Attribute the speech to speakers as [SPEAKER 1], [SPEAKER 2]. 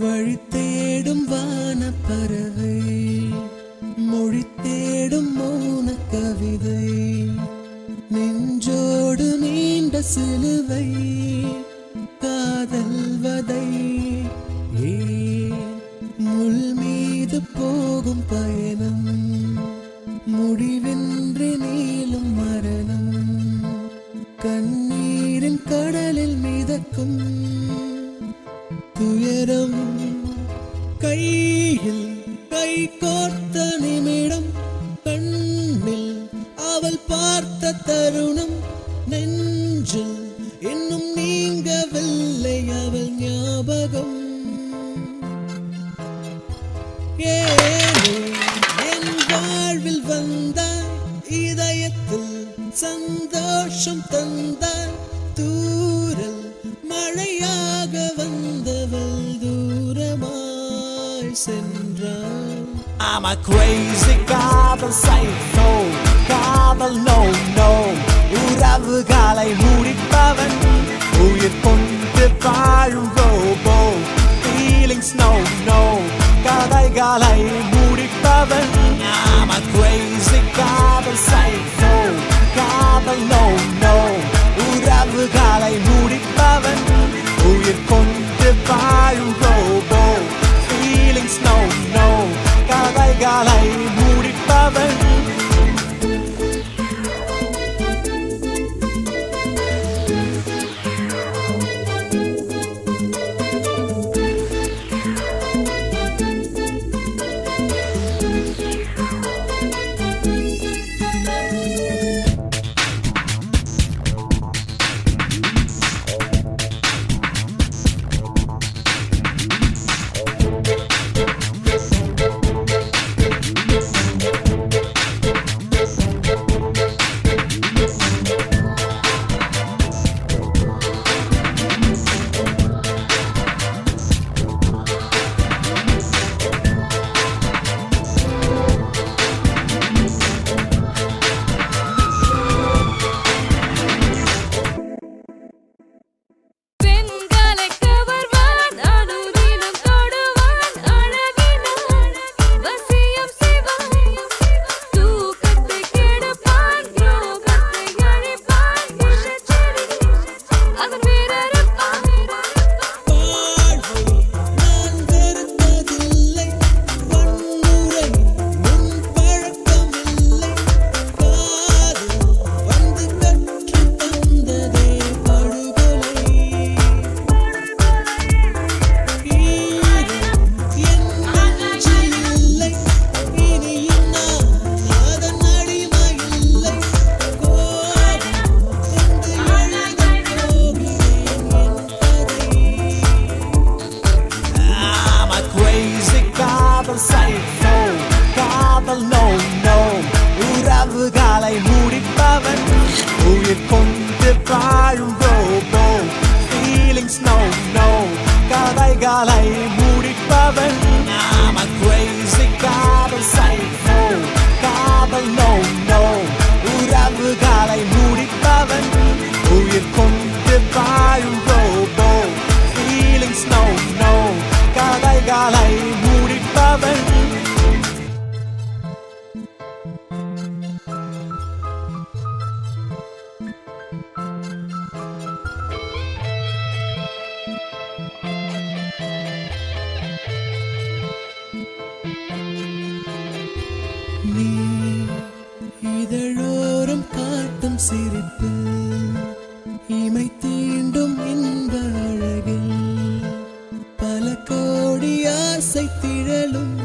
[SPEAKER 1] வழி தேடும் வானப்பறவை, மொழி தேடும் மௌன கவிதை, நெஞ்சோடு நீண்ட சிலுவை, காதல் வதை, முள் மீது போகும் பயணம், முடிவின்றி நீளும் மரணம், கண்ணீரின் கடலில் மிதக்கும் துயரம், கையில் கை கோர்த்த நிமிடம், கண்ணில் அவள் பார்த்த தருணம், நெஞ்சில் இன்னும் நீங்கவில்லை அவள் ஞாபகம். ஏனோ என் வாழ்வில் வந்தாய், இதயத்தில் சந்தோஷம் தந்தாய், தூரல் மழையாக வந்தவள் தூரமாய் சென்றாள்.
[SPEAKER 2] I'm a crazy காதல் சைக்கோ, காதல் no no, உறவுகளை முடிப்பவன், உயிர் கொண்டு வாழும் ரோபோ, feelings no no, கதைகளை முடிப்பவன். I'm a crazy காதல் சைக்கோ, காதல் no no, உறவுகளை முடிப்பவன், உயிர் கொண்டு வாழும் ரோபோ, feelings no no, கதைகளை முடிப்பவன். சைக்கோ, காதல் no no, உறவுகளை முடிப்பவன், உயிர் கொண்டு வாழும் ரோபோ, feelings no no, கதைகளை முடிப்பவன். I'm a crazy காதல் சைக்கோ, காதல் no no, உறவுகளை முடிப்பவன், உயிர் கொண்டு வாழும் ரோபோ, feelings no no, கதைகளை முடிப்பவன்.
[SPEAKER 1] நீ இதழோரம் காட்டும் சிரிப்பு, இமை தீண்டும் இன்ப அழகில் பல கோடி ஆசை திரளும்